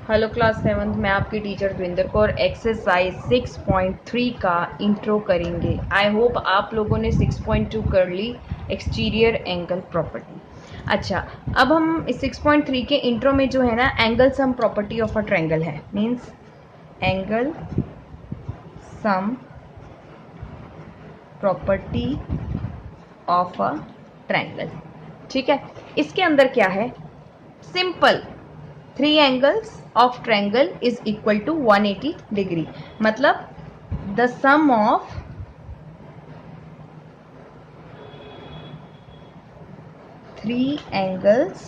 Hello class 7th, मैं आपकी teacher द्विंदर Kaur exercise 6.3 का इंट्रो करेंगे। आई होप आप लोगों ने 6.2 कर ली, एक्सटीरियर एंगल प्रॉपर्टी। अच्छा, अब हम इस 6.3 के इंट्रो में जो है ना, angle sum property of a triangle है, means angle sum property of a triangle. ठीक है, इसके अंदर क्या है? Simple, 3 angles of triangle is equal to 180 degree। मतलब the sum of three angles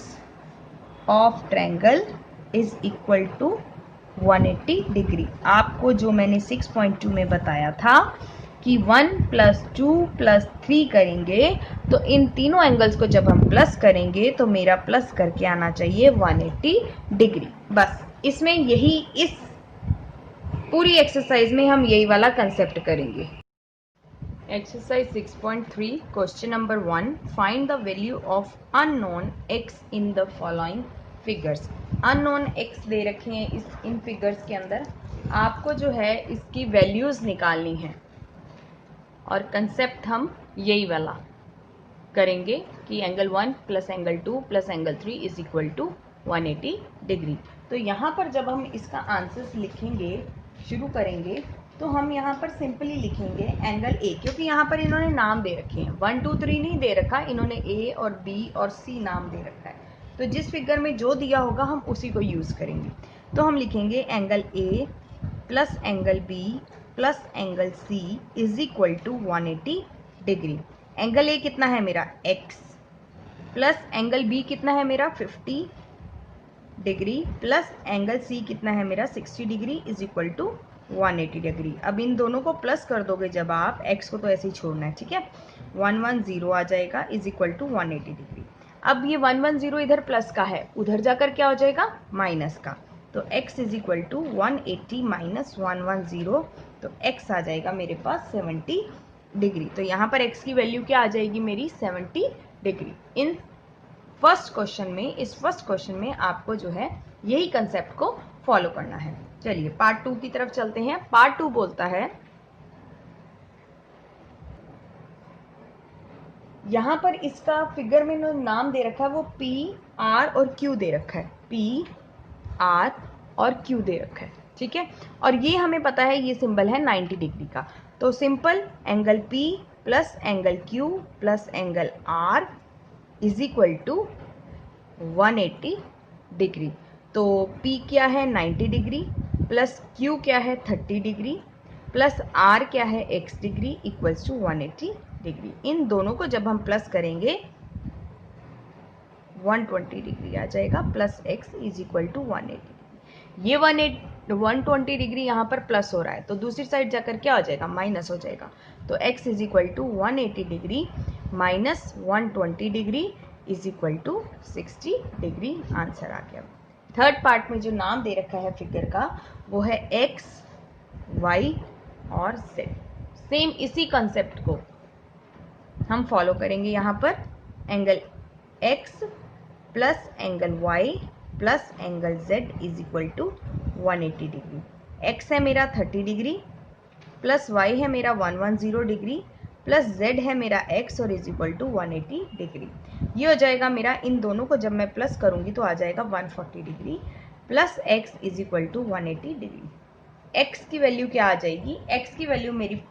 of triangle is equal to 180 degree. आपको जो मैंने 6.2 में बताया था कि 1 + 2 + 3 करेंगे तो इन तीनों एंगल्स को जब हम प्लस करेंगे तो मेरा प्लस करके आना चाहिए 180 डिग्री। बस इसमें यही, इस पूरी एक्सरसाइज में हम यही वाला कंसेप्ट करेंगे। Exercise 6.3 question number 1, find the value of unknown x in the following figures. Unknown x दे रखे हैं इन फिगर्स के अंदर, आपको जो है इसकी वैल्यूज निकालनी है और कंसेप्ट हम यही वाला करेंगे कि angle 1 + angle 2 + angle 3 is equal to 180 degree. तो यहाँ पर जब हम इसका आंसर्स लिखेंगे, शुरू करेंगे, तो हम यहाँ पर सिंपली लिखेंगे एंगल ए, क्योंकि यहाँ पर इन्होंने नाम दे रखे हैं, 1 2 3 नहीं दे रखा, इन्होंने ए और बी और सी नाम दे रखा है। तो जिस फिगर में जो दिया होगा हम उसी को यूज़ करेंगे। तो हम लिखेंगे angle A plus angle B plus angle C is equal to 180 degree. Angle A कितना है मेरा x, प्लस एंगल बी कितना है मेरा 50 डिग्री, प्लस एंगल सी कितना है मेरा 60 degree is equal to 180 degree. अब इन दोनों को प्लस कर दोगे जब आप, x को तो ऐसे ही छोड़ना है, ठीक है, 110 आ जाएगा इज इक्वल टू 180 डिग्री। अब ये 110 इधर प्लस का है, उधर जाकर क्या हो जाएगा? माइनस का। तो x is equal to 180 minus 110, तो x आ जाएगा मेरे पास 70 डिग्री। तो यहाँ पर x की वैल्यू क्या आ जाएगी मेरी? 70 डिग्री। इन फर्स्ट क्वेश्चन में, इस फर्स्ट क्वेश्चन में आपको जो है यही कंसेप्ट को फॉलो करना है। चलिए पार्ट 2 की तरफ चलते हैं। पार्ट 2 बोलता है, यहां पर इसका फिगर में नाम दे रखा है वो P, R और Q दे रखा है, P, R और Q दे रखा है, ठीक है। और ये हमें पता है ये सिंबल है 90 डिग्री का। तो simple angle P plus angle Q plus angle R is equal to 180 degree. तो P क्या है? 90 डिग्री, प्लस Q क्या है? 30 डिग्री, प्लस R क्या है? x degree equals to 180 degree. इन दोनों को जब हम प्लस करेंगे 120 डिग्री आ जाएगा, plus x is equal to 180। ये 120 डिग्री यहाँ पर प्लस हो रहा है, तो दूसरी साइड जाकर क्या हो जाएगा? माइनस हो जाएगा। तो x is equal to 180 degree minus 120 degree is equal to 60 degree. Answer आ गया। थर्ड पार्ट में जो नाम दे रखा है फिगर का वो है x, y और z। सेम इसी कंसेप्ट को हम फॉलो करेंगे। यहाँ पर angle x plus angle y plus angle z is equal to 180 degree. x है मेरा 30 डिग्री, प्लस y है मेरा 110 डिग्री, प्लस z है मेरा x और इज इक्वल टू 180 डिग्री। ये हो जाएगा मेरा, इन दोनों को जब मैं प्लस करूंगी तो आ जाएगा 140 degree, plus x is equal to 180 degree. x की वैल्यू क्या आ जाएगी? x की वैल्यू मेरी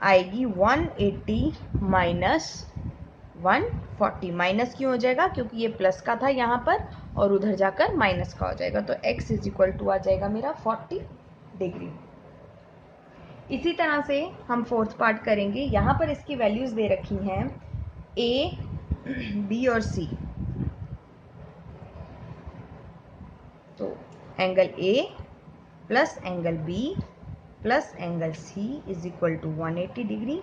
आएगी 180 माइनस 140। माइनस क्यों हो जाएगा? क्योंकि ये प्लस का था यहाँ पर और उधर जाकर माइनस का हो जाएगा। तो x इज इक्वल टू आ जाएगा मेरा 40 डिग्री। इसी तरह से हम फोर्थ पार्ट करेंगे। यहाँ पर इसकी वैल्यूज दे रखी हैं a, b और c। तो angle a plus angle b plus angle c is equal to 180 degree.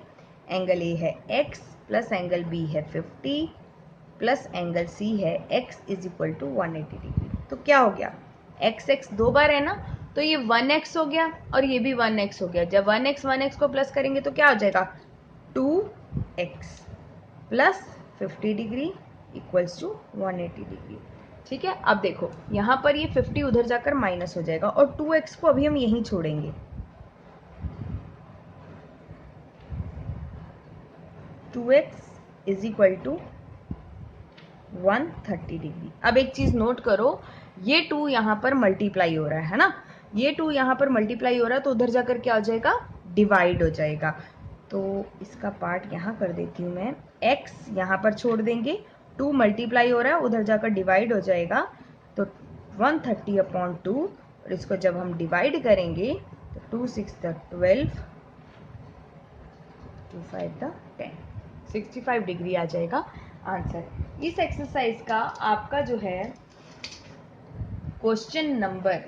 Angle a है x प्लस एंगल b है 50 प्लस एंगल c है x is equal to 180 degree. तो क्या हो गया? x x दो बार है ना, तो ये 1x हो गया और ये भी 1x हो गया। जब 1x को प्लस करेंगे तो क्या हो जाएगा? 2x plus 50 degree equals to 180 degree. ठीक है, अब देखो यहाँ पर ये 50 उधर जाकर माइनस हो जाएगा और 2x को अभी हम यहीं छोड़ेंगे। 2x is equal to 130 degree. अब एक चीज नोट करो, ये 2 यहाँ पर मल्टीप्लाई हो रहा है ना, ये 2 यहाँ पर मल्टीप्लाई हो रहा है तो उधर जाकर क्या हो जाएगा, डिवाइड हो जाएगा। तो इसका पार्ट यहाँ कर देती हूँ मैं, x यहाँ पर छोड़ देंगे, 2 मल्टीप्लाई हो रहा है उधर जाकर डिवाइड हो जाएगा, तो 130/2, और इसको जब हम डिवाइड करेंगे तो 2 6 12, 2 5 10, 65 डिग्री आ जाएगा आंसर। इस एक्सरसाइज का आपका जो है क्वेश्चन नंबर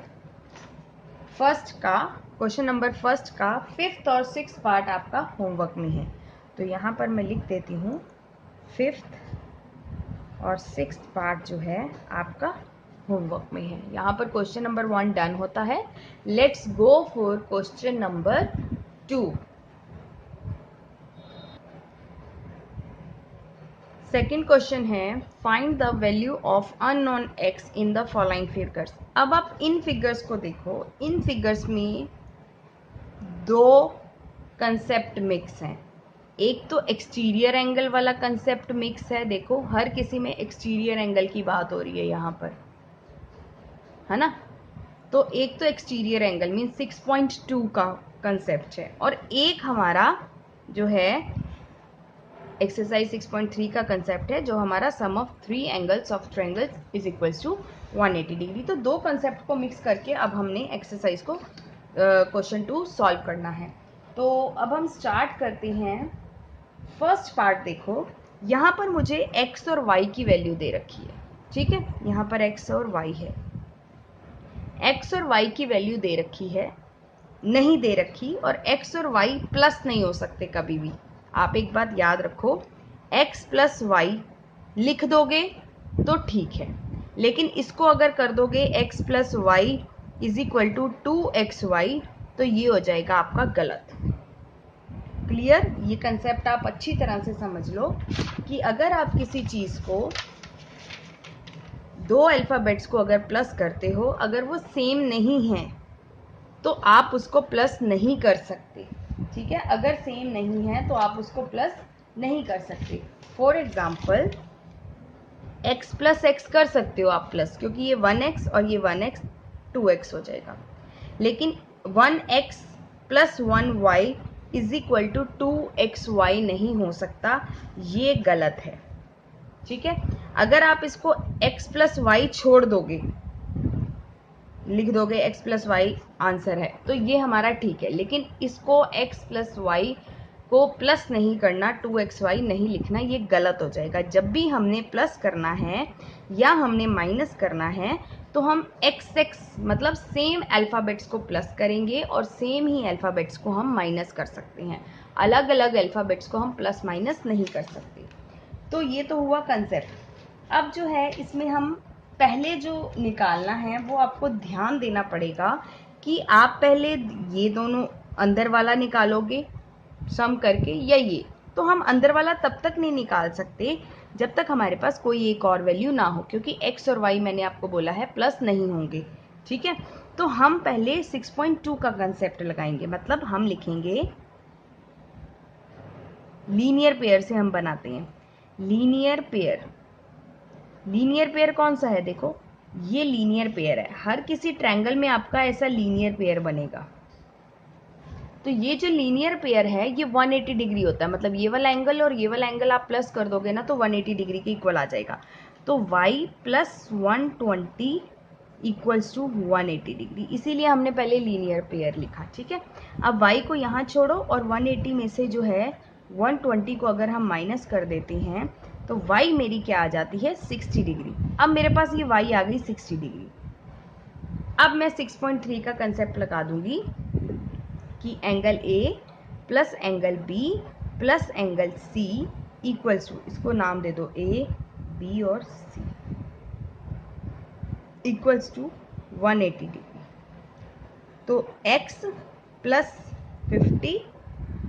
फर्स्ट का 5th और 6th पार्ट आपका होमवर्क में है। तो यहाँ पर मैं लिख देती हूँ 5th और 6th पार्ट जो है आपका होमवर्क में है। यहाँ पर क्वेश्चन नंबर 1 डन होता है। Let's go for question number 2। Second question है, find the value of unknown x in the following figures. अब आप इन फिगर्स को देखो, इन फिगर्स में 2 कंसेप्ट मिक्स हैं। एक तो एक्सटीरियर एंगल वाला कंसेप्ट मिक्स है, देखो हर किसी में एक्सटीरियर एंगल की बात हो रही है यहाँ पर, है ना। तो एक तो एक्सटीरियर एंगल मीन 6.2 का कंसेप्ट है, और एक हमारा जो है एक्सरसाइज 6.3 का कंसेप्ट है जो हमारा sum of 3 angles of triangles is equals to 180 degree. तो 2 कंसेप्ट को मिक्स करके अब हमने एक्सरसाइज को क्वेश्चन 2 सॉल्व करना है। तो अब हम स्टार्ट करते हैं। फर्स्ट पार्ट देखो, यहाँ पर मुझे x और y की वैल्यू दे रखी है, ठीक है, यहाँ पर x और y है। x और y की वैल्यू दे रखी है, नहीं दे रखी, और x और y प्लस नहीं हो सकते कभी भी। आप एक बात याद रखो, x प्लस वाई लिख दोगे तो ठीक है, लेकिन इसको अगर कर दोगे x plus Y is equal to 2xy तो ये हो जाएगा आपका गलत। क्लियर? ये कंसेप्ट आप अच्छी तरह से समझ लो कि अगर आप किसी चीज को 2 अल्फाबेट्स को अगर प्लस करते हो, अगर वो सेम नहीं है तो आप उसको प्लस नहीं कर सकते, ठीक है। अगर सेम नहीं है तो आप उसको प्लस नहीं कर सकते। For example x plus x कर सकते हो आप प्लस, क्योंकि ये 1x और ये 1x 2x हो जाएगा, लेकिन 1x plus 1y is equal to 2xy नहीं हो सकता, ये गलत है, ठीक है। अगर आप इसको x प्लस वाई छोड़ दोगे, लिख दोगे x प्लस वाई आंसर है, तो ये हमारा ठीक है, लेकिन इसको x प्लस वाई को प्लस नहीं करना, 2xy नहीं लिखना, ये गलत हो जाएगा। जब भी हमने प्लस करना है या हमने माइनस करना है तो हम x मतलब सेम अल्फ़ाबेट्स को प्लस करेंगे और सेम ही अल्फ़ाबेट्स को हम माइनस कर सकते हैं। अलग अलग अल्फ़ाबेट्स को हम प्लस माइनस नहीं कर सकते। तो ये तो हुआ कंसेप्ट। अब जो है इसमें हम पहले जो निकालना है वो आपको ध्यान देना पड़ेगा कि आप पहले ये दोनों अंदर वाला निकालोगे सम करके, या ये, तो हम अंदर वाला तब तक नहीं निकाल सकते जब तक हमारे पास कोई एक और वैल्यू ना हो, क्योंकि x और y मैंने आपको बोला है प्लस नहीं होंगे, ठीक है। तो हम पहले 6.2 का कंसेप्ट लगाएंगे, मतलब हम लिखेंगे लीनियर पेयर से हम बनाते हैं लीनियर पेयर। लीनियर पेयर कौन सा है, देखो ये लीनियर पेयर है, हर किसी ट्रायंगल में आपका ऐसा लीनियर पेयर बनेगा। तो ये जो लीनियर पेयर है ये 180 डिग्री होता है, मतलब ये वाला एंगल और ये वाला एंगल आप प्लस कर दोगे ना तो 180 डिग्री के इक्वल आ जाएगा। तो y plus 120 equals to 180 degree, इसीलिए हमने पहले लीनियर पेयर लिखा, ठीक है। अब y को यहाँ छोड़ो और 180 में से जो है 120 को अगर हम माइनस कर देते हैं तो y मेरी क्या आ जाती है 60 डिग्री। अब मेरे पास ये y आ गई 60 डिग्री। अब मैं 6.3 का कंसेप्ट लगा दूंगी कि angle A plus angle B plus angle C equals to, इसको नाम दे दो A, B और C, इक्वल्स टू 180 डिग्री। तो x प्लस 50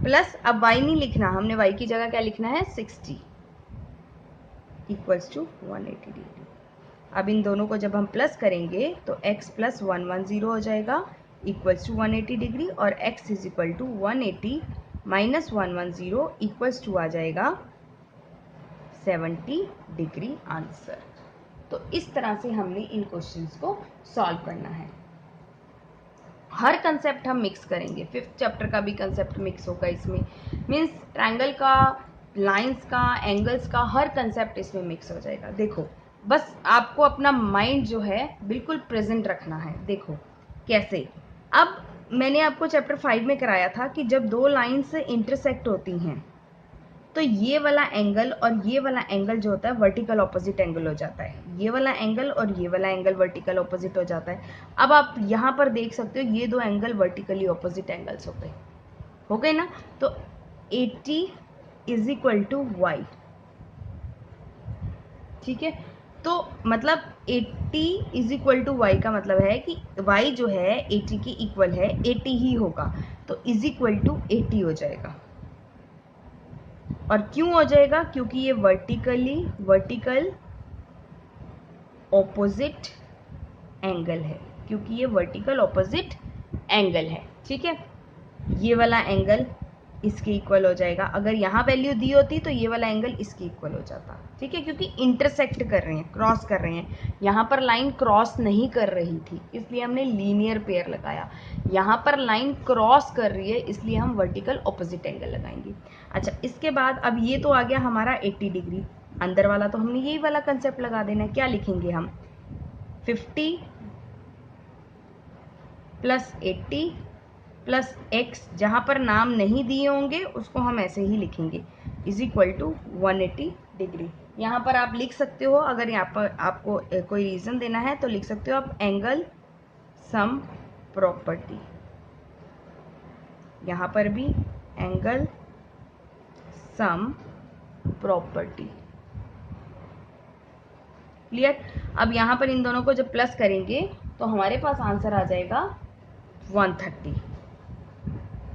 प्लस, अब y नहीं लिखना, हमने y की जगह क्या लिखना है 60 इक्वल्स टू 180 डिग्री। अब इन दोनों को जब हम प्लस करेंगे तो x प्लस 110 हो जाएगा इक्वल्स टू 180 डिग्री, और x is equal to 180 minus 110 equals to आ जाएगा 70 डिग्री आंसर। तो इस तरह से हमने इन क्वेश्चंस को सॉल्व करना है। हर कंसेप्ट हम मिक्स करेंगे, 5th चैप्टर का भी कंसेप्ट मिक्स होगा इसमें, मीन्स ट्रायंगल का, लाइंस का, एंगल्स का, हर कंसेप्ट इसमें मिक्स हो जाएगा। देखो बस आपको अपना माइंड जो है बिल्कुल प्रेजेंट रखना है। देखो कैसे, अब मैंने आपको चैप्टर 5 में कराया था कि जब दो लाइंस इंटरसेक्ट होती हैं तो ये वाला एंगल और ये वाला एंगल जो होता है वर्टिकल ऑपोजिट एंगल हो जाता है। ये वाला एंगल और ये वाला एंगल वर्टिकल ऑपोजिट हो जाता है। अब आप यहाँ पर देख सकते हो ये दो एंगल वर्टिकली ऑपोजिट एंगल्स हो गए ना। तो 80 इज इक्वल टू वाई, ठीक है। तो मतलब 80 इज इक्वल टू वाई का मतलब है कि y जो है 80 के इक्वल है, 80 ही होगा, तो इज इक्वल टू 80 हो जाएगा। और क्यों हो जाएगा? क्योंकि ये वर्टिकल ऑपोजिट एंगल है, क्योंकि ये वर्टिकल ऑपोजिट एंगल है, ठीक है। ये वाला एंगल इसके इक्वल हो जाएगा। अगर यहाँ वैल्यू दी होती तो ये वाला एंगल इसके इक्वल हो जाता, ठीक है, क्योंकि इंटरसेक्ट कर रहे हैं, क्रॉस कर रहे हैं। यहाँ पर लाइन क्रॉस नहीं कर रही थी इसलिए हमने लीनियर पेयर लगाया, यहाँ पर लाइन क्रॉस कर रही है इसलिए हम वर्टिकल ऑपोजिट एंगल लगाएंगे। अच्छा, इसके बाद अब ये तो आ गया हमारा 80 डिग्री, अंदर वाला तो हमने यही वाला कंसेप्ट लगा देना है। क्या लिखेंगे हम? 50 प्लस 80 प्लस x, जहाँ पर नाम नहीं दिए होंगे उसको हम ऐसे ही लिखेंगे, इज इक्वल टू 180 डिग्री। यहाँ पर आप लिख सकते हो, अगर यहाँ पर आपको कोई रीज़न देना है तो लिख सकते हो आप एंगल सम प्रॉपर्टी। यहाँ पर भी एंगल सम प्रॉपर्टी, क्लियर। अब यहाँ पर इन दोनों को जब प्लस करेंगे तो हमारे पास आंसर आ जाएगा 130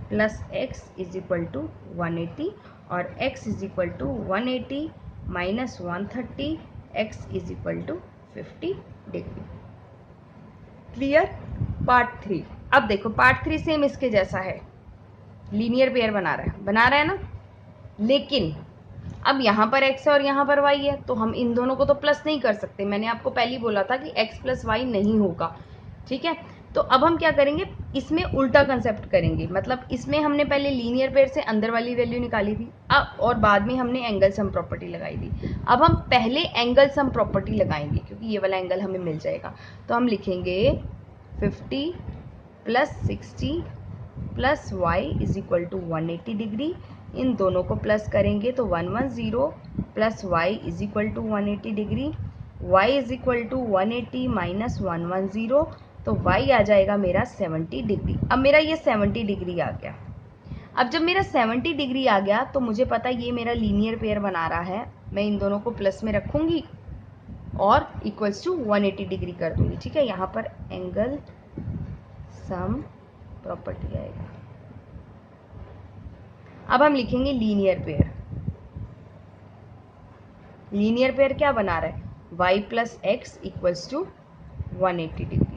plus x is equal to 180, और x is equal to 180 minus 130, x is equal to 50 degree. Clear? Part 3। अब देखो पार्ट 3 सेम इसके जैसा है, लीनियर पेयर बना रहा है ना, लेकिन अब यहाँ पर x है और यहाँ पर y है, तो हम इन दोनों को तो प्लस नहीं कर सकते। मैंने आपको पहले ही बोला था कि x प्लस वाई नहीं होगा, ठीक है। तो अब हम क्या करेंगे, इसमें उल्टा कंसेप्ट करेंगे। मतलब इसमें हमने पहले लीनियर पेयर से अंदर वाली वैल्यू निकाली थी, अब और बाद में हमने एंगल सम प्रॉपर्टी लगाई थी। अब हम पहले एंगल सम प्रॉपर्टी लगाएंगे क्योंकि ये वाला एंगल हमें मिल जाएगा। तो हम लिखेंगे 50 plus 60 plus Y is equal to 180 degree. इन दोनों को प्लस करेंगे तो 110 plus Y is equal to 180 degree. y is equal to 180 minus 110, तो y आ जाएगा मेरा 70 डिग्री। अब मेरा ये 70 डिग्री आ गया। अब जब मेरा 70 डिग्री आ गया तो मुझे पता ये मेरा लीनियर पेयर बना रहा है, मैं इन दोनों को प्लस में रखूंगी और इक्वल्स टू 180 डिग्री कर दूंगी, ठीक है। यहाँ पर एंगल सम प्रॉपर्टी आएगा। अब हम लिखेंगे लीनियर पेयर। लीनियर पेयर क्या बना रहा है? y plus x equals to 180 degree.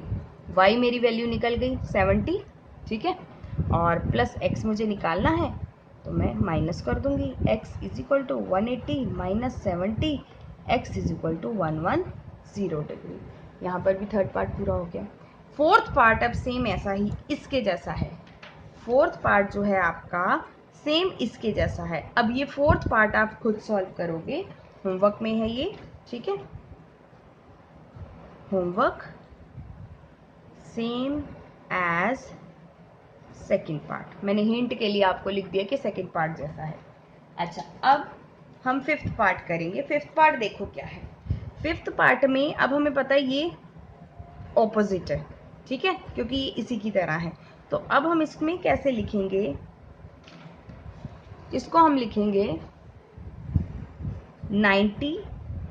y मेरी वैल्यू निकल गई 70, ठीक है, और प्लस x मुझे निकालना है तो मैं माइनस कर दूंगी। x is equal to 180 minus 70, x is equal to 110 degree. यहाँ पर भी थर्ड पार्ट पूरा हो गया। फोर्थ पार्ट अब सेम ऐसा ही इसके जैसा है। फोर्थ पार्ट जो है आपका सेम इसके जैसा है। अब ये फोर्थ पार्ट आप खुद सॉल्व करोगे, होमवर्क में है ये, ठीक है। Homework same as second part, मैंने हिंट के लिए आपको लिख दिया कि सेकेंड पार्ट जैसा है। अच्छा, अब हम फिफ्थ पार्ट करेंगे। फिफ्थ पार्ट देखो क्या है। फिफ्थ पार्ट में अब हमें पता है ये ऑपोजिट है, ठीक है, क्योंकि ये इसी की तरह है। तो अब हम इसमें कैसे लिखेंगे? इसको हम लिखेंगे 90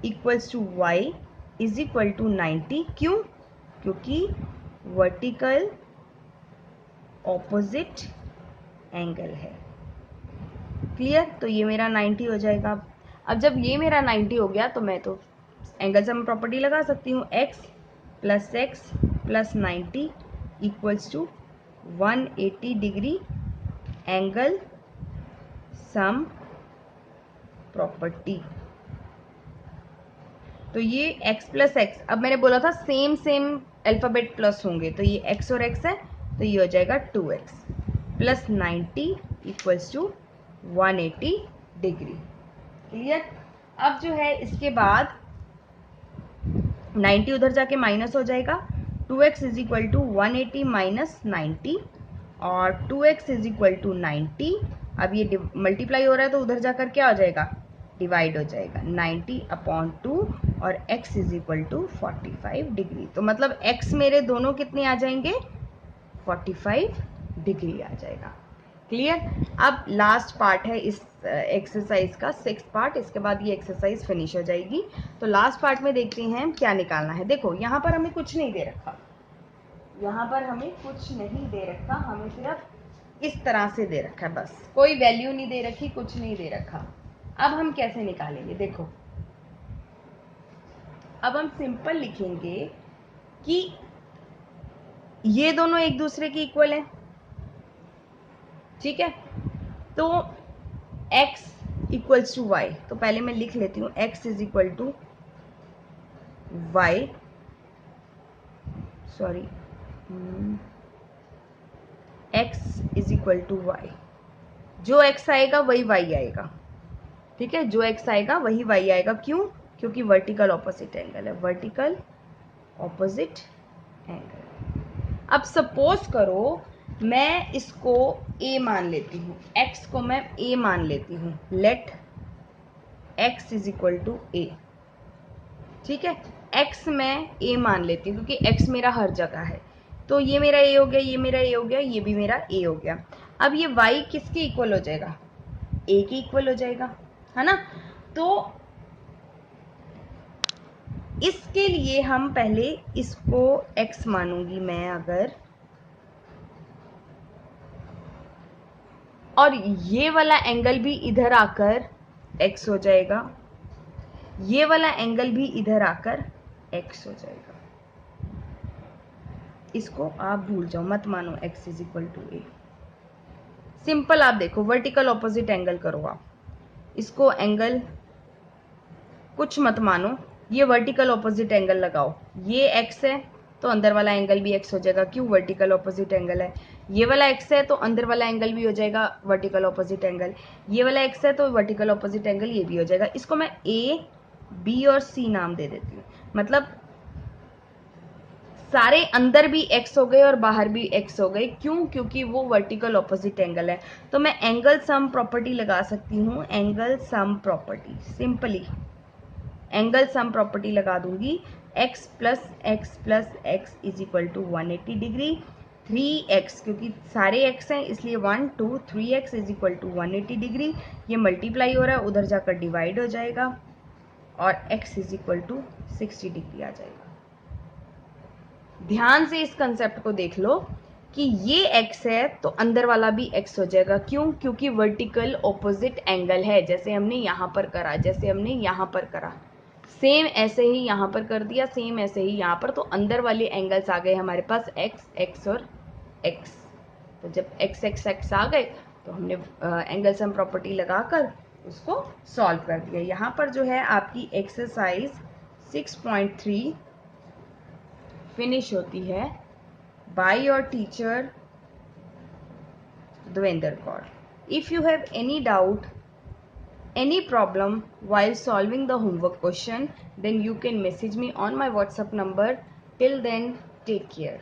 equals to y is equal to 90। क्यों? क्योंकि वर्टिकल ऑपोजिट एंगल है। क्लियर? तो ये मेरा 90 हो जाएगा। अब जब ये मेरा 90 हो गया तो मैं तो एंगल सम प्रॉपर्टी लगा सकती हूँ, x plus 90 equals to 180 degree angle sum property. तो ये x प्लस एक्स, अब मैंने बोला था सेम अल्फ़ाबेट प्लस होंगे, तो ये x और x है, तो ये हो जाएगा 2x plus 90 equals to 180 degree. Clear. अब जो है इसके बाद 90 उधर जाके माइनस हो जाएगा, 2x is equal to 180 minus 90 और 2x इज इक्वल टू 90। अब ये मल्टीप्लाई हो रहा है तो उधर जाकर क्या हो जाएगा, डिवाइड हो जाएगा, 90/2 और x is equal to 45 degree. तो मतलब x मेरे दोनों कितने आ जाएंगे, 45 डिग्री आ जाएगा। क्लियर। अब लास्ट पार्ट है इस एक्सरसाइज का, 6th पार्ट, इसके बाद ये एक्सरसाइज फिनिश हो जाएगी। तो लास्ट पार्ट में देखते हैं क्या निकालना है। देखो यहाँ पर हमें कुछ नहीं दे रखा, यहाँ पर हमें कुछ नहीं दे रखा, हमें सिर्फ इस तरह से दे रखा है, बस कोई वैल्यू नहीं दे रखी, कुछ नहीं दे रखा। अब हम कैसे निकालेंगे, देखो अब हम सिंपल लिखेंगे कि ये दोनों एक दूसरे के इक्वल हैं, ठीक है। तो x इक्वल्स टू वाई, तो पहले मैं लिख लेती हूँ x is equal to y, sorry x is equal to y, जो x आएगा वही y आएगा, ठीक है, जो x आएगा वही y आएगा। क्यों, क्योंकि वर्टिकल ऑपोजिट एंगल है, वर्टिकल ऑपोजिट एंगल। अब सपोज करो मैं इसको a मान लेती हूँ, x को मैं a मान लेती हूँ, let x is equal to a, ठीक है, x मैं a मान लेती हूँ क्योंकि x मेरा हर जगह है, तो ये मेरा a हो गया, ये मेरा a हो गया, ये भी मेरा a हो गया। अब ये y किसके इक्वल हो जाएगा, a के इक्वल हो जाएगा, है ना। तो इसके लिए हम पहले इसको x मानूंगी मैं अगर, और ये वाला एंगल भी इधर आकर x हो जाएगा, ये वाला एंगल भी इधर आकर x हो जाएगा। इसको आप भूल जाओ, मत मानो x is equal to a। Simple आप देखो, वर्टिकल ऑपोजिट एंगल करो आप, इसको एंगल कुछ मत मानो, ये वर्टिकल ऑपोजिट एंगल लगाओ, ये x है तो अंदर वाला एंगल भी x हो जाएगा, क्यों, वर्टिकल ऑपोजिट एंगल है। ये वाला x है तो अंदर वाला एंगल भी हो जाएगा वर्टिकल ऑपोजिट एंगल, ये वाला x है तो वर्टिकल ऑपोजिट एंगल ये भी हो जाएगा। इसको मैं a, b और c नाम दे देती हूँ, मतलब सारे अंदर भी x हो गए और बाहर भी x हो गए, क्यों, क्योंकि वो वर्टिकल ऑपोजिट एंगल है। तो मैं एंगल सम प्रॉपर्टी लगा सकती हूँ, angle sum property, simply angle sum property लगा दूंगी, x plus x is equal to 180 degree, 3x क्योंकि सारे x हैं इसलिए 1 2 3x is equal to 180 degree, ये मल्टीप्लाई हो रहा है उधर जाकर डिवाइड हो जाएगा और x is equal to 60 degree आ जाएगा। ध्यान से इस कंसेप्ट को देख लो कि ये x है तो अंदर वाला भी x हो जाएगा, क्यों, क्योंकि वर्टिकल ऑपोजिट एंगल है, जैसे हमने यहाँ पर करा, जैसे हमने यहाँ पर करा, सेम ऐसे ही यहाँ पर कर दिया, सेम ऐसे ही यहाँ पर, तो अंदर वाले एंगल्स आ गए हमारे पास x और x। तो जब x आ गए तो हमने एंगल सम प्रॉपर्टी लगाकर उसको सॉल्व कर दिया। यहाँ पर जो है आपकी एक्सरसाइज 6.3 फिनिश होती है by your teacher Devender Kaur. If you have any doubt, any problem while solving the homework question, then you can message me on my WhatsApp number. Till then, take care.